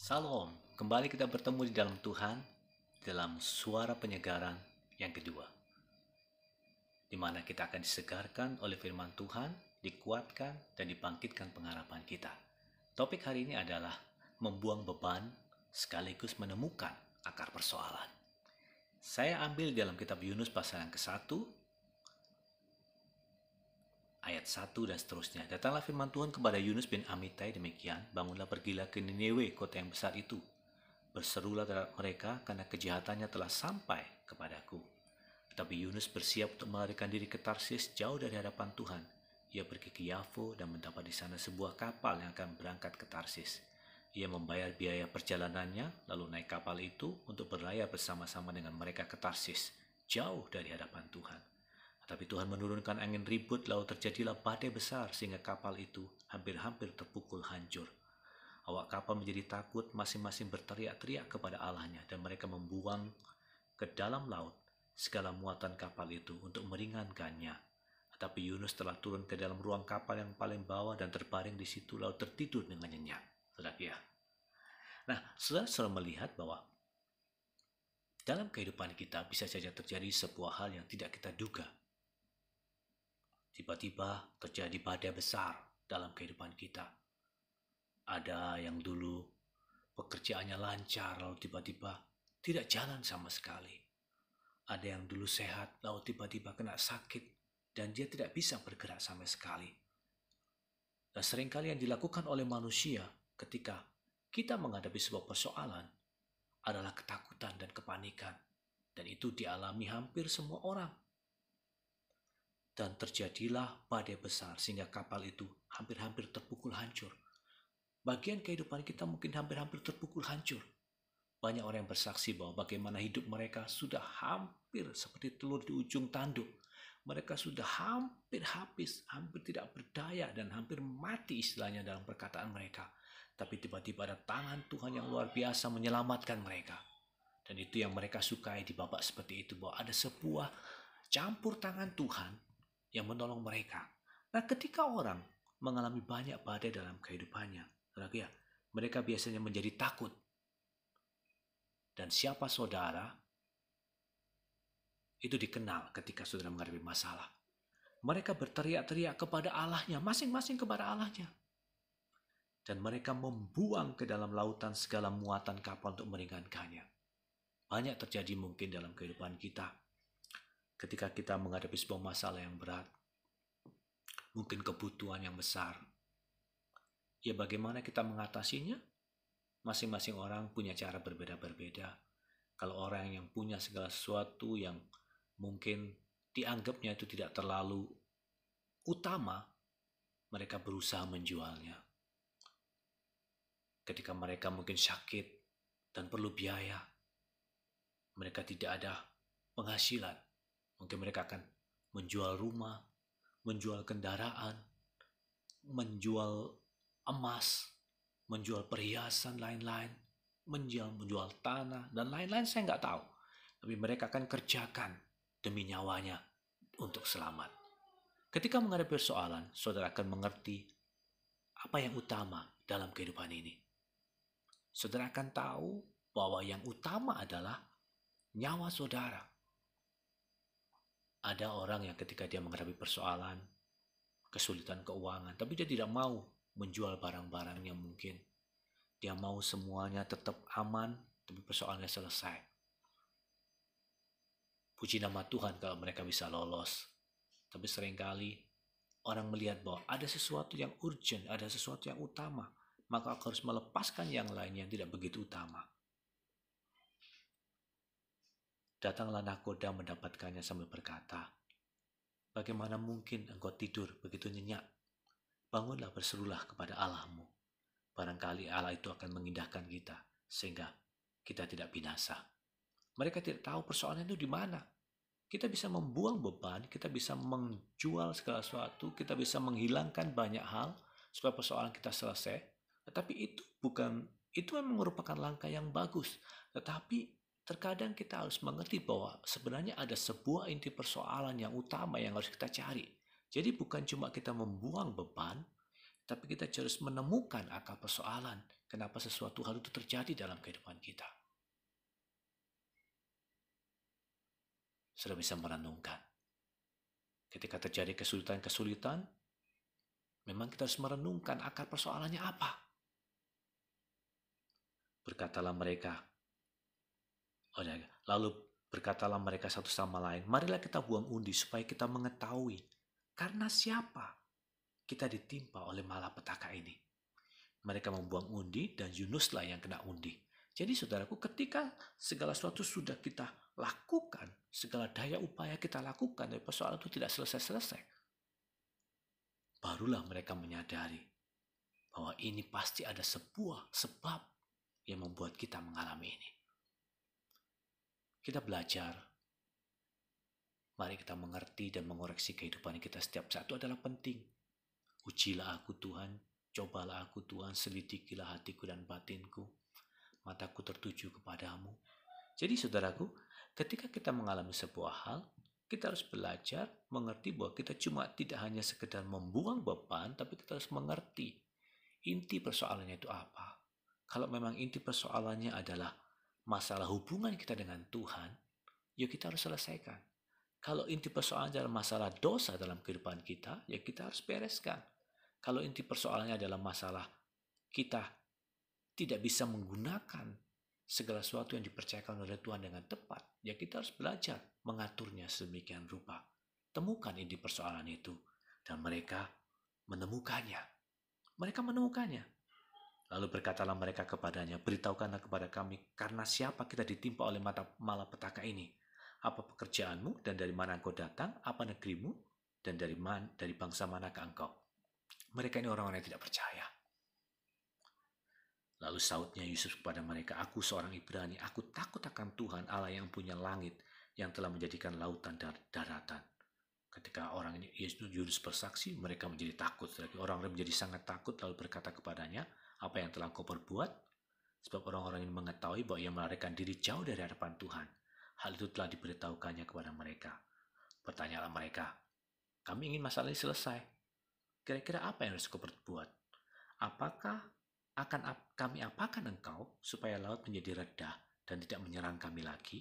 Salam, kembali kita bertemu di dalam Tuhan, dalam suara penyegaran yang kedua, di mana kita akan disegarkan oleh firman Tuhan, dikuatkan, dan dibangkitkan pengharapan kita. Topik hari ini adalah membuang beban sekaligus menemukan akar persoalan. Saya ambil dalam kitab Yunus pasal yang ke-1, ayat 1 dan seterusnya. Datanglah firman Tuhan kepada Yunus bin Amittai demikian, bangunlah pergilah ke Niniwe, kota yang besar itu. Berserulah terhadap mereka karena kejahatannya telah sampai kepadaku. Tetapi Yunus bersiap untuk melarikan diri ke Tarsis jauh dari hadapan Tuhan. Ia pergi ke Yafo dan mendapat di sana sebuah kapal yang akan berangkat ke Tarsis. Ia membayar biaya perjalanannya, lalu naik kapal itu untuk berlayar bersama-sama dengan mereka ke Tarsis, jauh dari hadapan Tuhan. Tetapi Tuhan menurunkan angin ribut, lalu terjadilah badai besar sehingga kapal itu hampir-hampir terpukul hancur. Awak kapal menjadi takut, masing-masing berteriak-teriak kepada Allahnya, dan mereka membuang ke dalam laut segala muatan kapal itu untuk meringankannya. Tetapi Yunus telah turun ke dalam ruang kapal yang paling bawah dan terbaring di situ, lalu tertidur dengan nyenyak. Saudara ya. Nah, saudara melihat bahwa dalam kehidupan kita bisa saja terjadi sebuah hal yang tidak kita duga. Tiba-tiba terjadi badai besar dalam kehidupan kita. Ada yang dulu pekerjaannya lancar, lalu tiba-tiba tidak jalan sama sekali. Ada yang dulu sehat, lalu tiba-tiba kena sakit, dan dia tidak bisa bergerak sama sekali. Dan seringkali yang dilakukan oleh manusia ketika kita menghadapi sebuah persoalan adalah ketakutan dan kepanikan. Dan itu dialami hampir semua orang. Dan terjadilah badai besar sehingga kapal itu hampir-hampir terpukul hancur. Bagian kehidupan kita mungkin hampir-hampir terpukul hancur. Banyak orang yang bersaksi bahwa bagaimana hidup mereka sudah hampir seperti telur di ujung tanduk. Mereka sudah hampir habis, hampir tidak berdaya dan hampir mati istilahnya dalam perkataan mereka. Tapi tiba-tiba ada tangan Tuhan yang luar biasa menyelamatkan mereka. Dan itu yang mereka sukai di babak seperti itu, bahwa ada sebuah campur tangan Tuhan yang menolong mereka. Nah, ketika orang mengalami banyak badai dalam kehidupannya, mereka biasanya menjadi takut. Dan siapa saudara, itu dikenal ketika saudara menghadapi masalah. Mereka berteriak-teriak kepada Allahnya, masing-masing kepada Allahnya. Dan mereka membuang ke dalam lautan segala muatan kapal untuk meringankannya. Banyak terjadi mungkin dalam kehidupan kita. Ketika kita menghadapi sebuah masalah yang berat, mungkin kebutuhan yang besar, ya bagaimana kita mengatasinya? Masing-masing orang punya cara berbeda-berbeda. Kalau orang yang punya segala sesuatu yang mungkin dianggapnya itu tidak terlalu utama, mereka berusaha menjualnya. Ketika mereka mungkin sakit dan perlu biaya, mereka tidak ada penghasilan, mungkin mereka akan menjual rumah, menjual kendaraan, menjual emas, menjual perhiasan lain-lain, menjual tanah, dan lain-lain saya nggak tahu. Tapi mereka akan kerjakan demi nyawanya untuk selamat. Ketika menghadapi persoalan, saudara akan mengerti apa yang utama dalam kehidupan ini. Saudara akan tahu bahwa yang utama adalah nyawa saudara. Ada orang yang ketika dia menghadapi persoalan, kesulitan keuangan, tapi dia tidak mau menjual barang-barangnya mungkin. Dia mau semuanya tetap aman, tapi persoalannya selesai. Puji nama Tuhan kalau mereka bisa lolos. Tapi seringkali orang melihat bahwa ada sesuatu yang urgent, ada sesuatu yang utama, maka aku harus melepaskan yang lain yang tidak begitu utama. Datanglah nakoda mendapatkannya sambil berkata, bagaimana mungkin engkau tidur begitu nyenyak? Bangunlah, berserulah kepada Allahmu. Barangkali Allah itu akan mengindahkan kita sehingga kita tidak binasa. Mereka tidak tahu persoalan itu di mana. Kita bisa membuang beban, kita bisa menjual segala sesuatu, kita bisa menghilangkan banyak hal supaya persoalan kita selesai. Tetapi itu memang merupakan langkah yang bagus. Tetapi terkadang kita harus mengerti bahwa sebenarnya ada sebuah inti persoalan yang utama yang harus kita cari. Jadi bukan cuma kita membuang beban, tapi kita harus menemukan akar persoalan. kenapa sesuatu hal itu terjadi dalam kehidupan kita. Sudah bisa merenungkan. Ketika terjadi kesulitan-kesulitan, memang kita harus merenungkan akar persoalannya apa. Lalu berkatalah mereka satu sama lain, marilah kita buang undi supaya kita mengetahui karena siapa kita ditimpa oleh malapetaka ini. Mereka membuang undi dan Yunuslah yang kena undi. Jadi saudaraku, ketika segala sesuatu sudah kita lakukan, segala daya upaya kita lakukan, dan persoalan itu tidak selesai-selesai, barulah mereka menyadari bahwa ini pasti ada sebuah sebab yang membuat kita mengalami ini. Kita belajar, mari kita mengerti dan mengoreksi kehidupan kita setiap saat itu adalah penting. Ujilah aku Tuhan, cobalah aku Tuhan, selidikilah hatiku dan batinku, mataku tertuju kepadamu. Jadi saudaraku, ketika kita mengalami sebuah hal, kita harus belajar mengerti bahwa kita cuma tidak hanya sekedar membuang beban, tapi kita harus mengerti inti persoalannya itu apa. Kalau memang inti persoalannya adalah masalah hubungan kita dengan Tuhan, ya kita harus selesaikan. Kalau inti persoalannya adalah masalah dosa dalam kehidupan kita, ya kita harus bereskan. Kalau inti persoalannya adalah masalah kita tidak bisa menggunakan segala sesuatu yang dipercayakan oleh Tuhan dengan tepat, ya kita harus belajar mengaturnya sedemikian rupa. Temukan inti persoalan itu, dan mereka menemukannya. Lalu berkatalah mereka kepadanya, beritahukanlah kepada kami karena siapa kita ditimpa oleh malapetaka ini. Apa pekerjaanmu dan dari mana engkau datang? Apa negerimu dan dari bangsa manakah engkau? Mereka ini orang-orang yang tidak percaya. Lalu sautnya Yusuf kepada mereka, aku seorang Ibrani, aku takut akan Tuhan Allah yang punya langit, yang telah menjadikan lautan dan daratan. Ketika orang ini Yunus bersaksi, mereka menjadi takut. Orang-orang menjadi sangat takut, lalu berkata kepadanya, apa yang telah kau perbuat? Sebab orang-orang ini mengetahui bahwa ia melarikan diri jauh dari hadapan Tuhan. Hal itu telah diberitahukannya kepada mereka. Bertanyalah mereka, kami ingin masalah ini selesai. Kira-kira apa yang harus kau perbuat? Apakah kami apakan engkau supaya laut menjadi reda dan tidak menyerang kami lagi?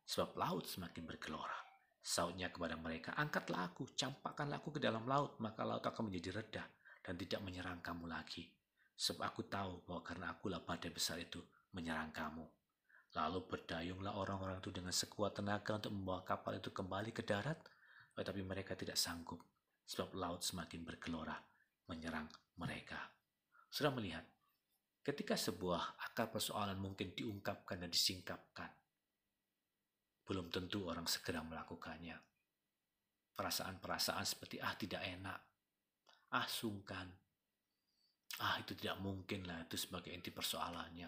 Sebab laut semakin bergelora. Sautnya kepada mereka, angkatlah aku, campakkanlah aku ke dalam laut, maka laut akan menjadi reda dan tidak menyerang kamu lagi. Sebab aku tahu bahwa karena akulah badai besar itu menyerang kamu. Lalu berdayunglah orang-orang itu dengan sekuat tenaga untuk membawa kapal itu kembali ke darat, tetapi mereka tidak sanggup, sebab laut semakin bergelora menyerang mereka. Sudah melihat, ketika sebuah akar persoalan mungkin diungkapkan dan disingkapkan, belum tentu orang segera melakukannya. Perasaan-perasaan seperti tidak enak, sungkan, itu tidak mungkin lah, itu sebagai inti persoalannya.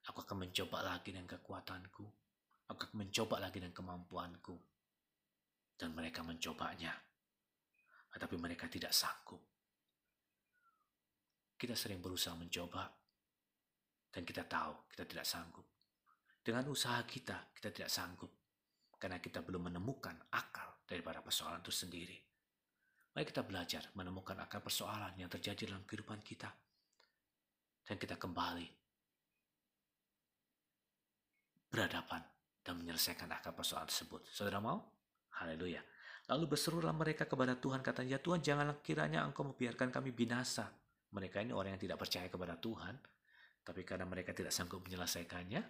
Aku akan mencoba lagi dengan kekuatanku, aku akan mencoba lagi dengan kemampuanku. Dan mereka mencobanya, tetapi mereka tidak sanggup. Kita sering berusaha mencoba, dan kita tahu kita tidak sanggup. Dengan usaha kita tidak sanggup, karena kita belum menemukan akar daripada persoalan itu sendiri. Mari kita belajar menemukan akar persoalan yang terjadi dalam kehidupan kita, dan kita kembali berhadapan dan menyelesaikan akar persoalan tersebut. Saudara mau? Haleluya. Lalu berserulah mereka kepada Tuhan, katanya, ya Tuhan, janganlah kiranya engkau membiarkan kami binasa. Mereka ini orang yang tidak percaya kepada Tuhan, tapi karena mereka tidak sanggup menyelesaikannya,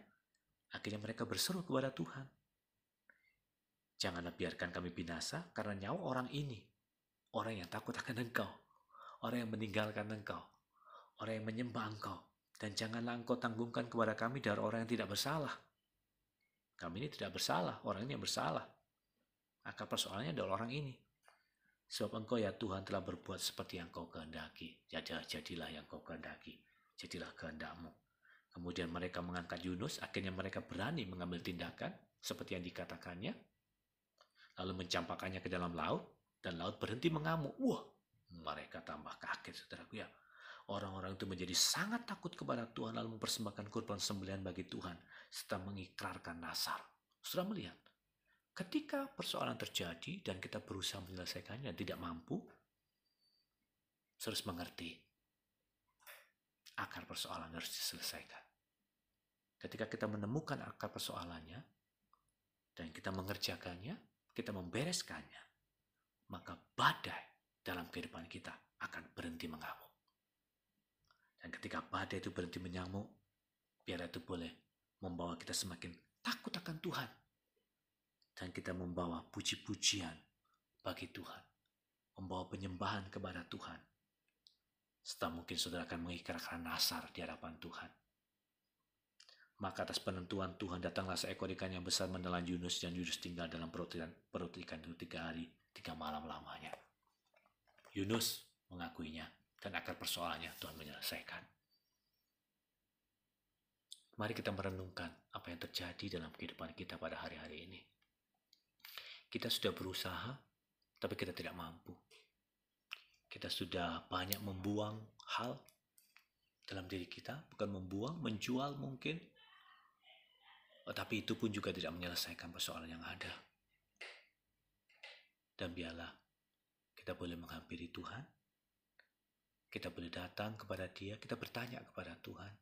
akhirnya mereka berseru kepada Tuhan. Janganlah biarkan kami binasa karena nyawa orang ini, orang yang takut akan engkau, orang yang meninggalkan engkau, orang yang menyembah engkau, dan janganlah engkau tanggungkan kepada kami dari orang yang tidak bersalah. Kami ini tidak bersalah, orang ini yang bersalah. Akar persoalannya adalah orang ini. Sebab engkau ya Tuhan telah berbuat seperti yang kau kehendaki. Jadilah yang kau kehendaki. Jadilah kehendakmu. Kemudian mereka mengangkat Yunus. Akhirnya mereka berani mengambil tindakan seperti yang dikatakannya. Lalu mencampakkannya ke dalam laut. Dan laut berhenti mengamuk. Wah, mereka tambah kaget, saudaraku ya. Orang-orang itu menjadi sangat takut kepada Tuhan. Lalu mempersembahkan kurban sembelihan bagi Tuhan. Serta mengikrarkan nazar. Sudah melihat? Ketika persoalan terjadi dan kita berusaha menyelesaikannya dan tidak mampu, harus mengerti akar persoalan harus diselesaikan. Ketika kita menemukan akar persoalannya, dan kita mengerjakannya, kita membereskannya, maka badai dalam kehidupan kita akan berhenti mengamuk. Dan ketika badai itu berhenti mengamuk, biar itu boleh membawa kita semakin takut akan Tuhan. Dan kita membawa puji-pujian bagi Tuhan. Membawa penyembahan kepada Tuhan. Serta mungkin saudara akan mengikrarkan nazar di hadapan Tuhan. Maka atas penentuan Tuhan datanglah seekor ikan yang besar menelan Yunus, dan Yunus tinggal dalam perut ikan itu 3 hari 3 malam lamanya. Yunus mengakuinya, dan akar persoalannya Tuhan menyelesaikan. Mari kita merenungkan apa yang terjadi dalam kehidupan kita pada hari-hari ini. Kita sudah berusaha, tapi kita tidak mampu. Kita sudah banyak membuang hal dalam diri kita, bukan membuang, menjual mungkin. Tapi itu pun juga tidak menyelesaikan persoalan yang ada. Dan biarlah kita boleh menghampiri Tuhan. Kita boleh datang kepada Dia, kita bertanya kepada Tuhan.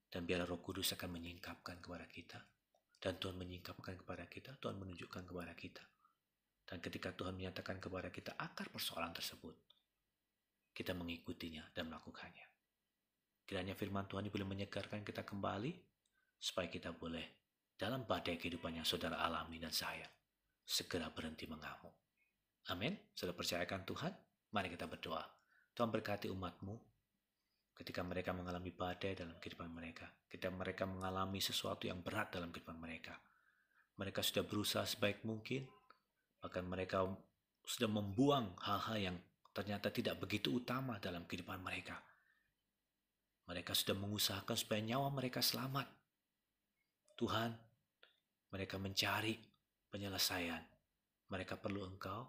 Dan biarlah Roh Kudus akan menyingkapkan kepada kita. Dan Tuhan menyingkapkan kepada kita, Tuhan menunjukkan kepada kita. Dan ketika Tuhan menyatakan kepada kita akar persoalan tersebut, kita mengikutinya dan melakukannya. Kiranya firman Tuhan boleh menyegarkan kita kembali, supaya kita boleh dalam badai kehidupan yang saudara alami dan saya segera berhenti mengamuk. Amin. Saudara percayakan Tuhan. Mari kita berdoa. Tuhan berkati umat-Mu ketika mereka mengalami badai dalam kehidupan mereka. Ketika mereka mengalami sesuatu yang berat dalam kehidupan mereka. Mereka sudah berusaha sebaik mungkin. Bahkan mereka sudah membuang hal-hal yang ternyata tidak begitu utama dalam kehidupan mereka. Mereka sudah mengusahakan supaya nyawa mereka selamat. Tuhan, mereka mencari penyelesaian. Mereka perlu Engkau.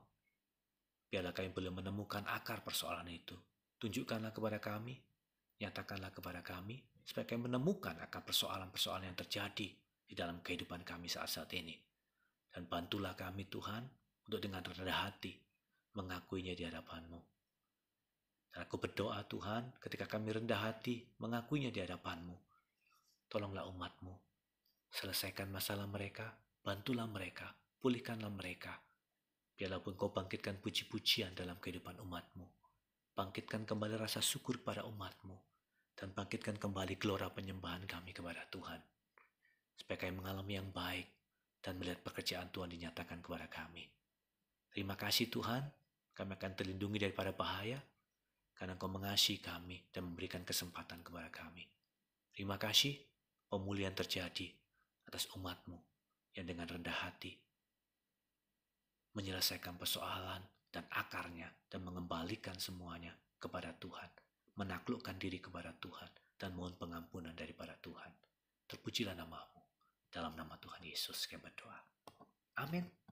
Biarlah kami boleh menemukan akar persoalan itu. Tunjukkanlah kepada kami, nyatakanlah kepada kami, supaya kami menemukan akar persoalan-persoalan yang terjadi di dalam kehidupan kami saat-saat ini. Dan bantulah kami Tuhan, untuk dengan rendah hati mengakuinya di hadapan-Mu. Dan aku berdoa Tuhan, ketika kami rendah hati mengakuinya di hadapan-Mu, tolonglah umat-Mu. Selesaikan masalah mereka, bantulah mereka, pulihkanlah mereka. Biarlah pun Kau bangkitkan puji-pujian dalam kehidupan umat-Mu. Bangkitkan kembali rasa syukur pada umat-Mu. Dan bangkitkan kembali gelora penyembahan kami kepada Tuhan. Supaya kami mengalami yang baik dan melihat pekerjaan Tuhan dinyatakan kepada kami. Terima kasih Tuhan, kami akan terlindungi daripada bahaya, karena Engkau mengasihi kami dan memberikan kesempatan kepada kami. Terima kasih, pemulihan terjadi atas umat-Mu yang dengan rendah hati menyelesaikan persoalan dan akarnya dan mengembalikan semuanya kepada Tuhan, menaklukkan diri kepada Tuhan dan mohon pengampunan daripada Tuhan. Terpujilah nama-Mu. Dalam nama Tuhan Yesus kami berdoa. Amin.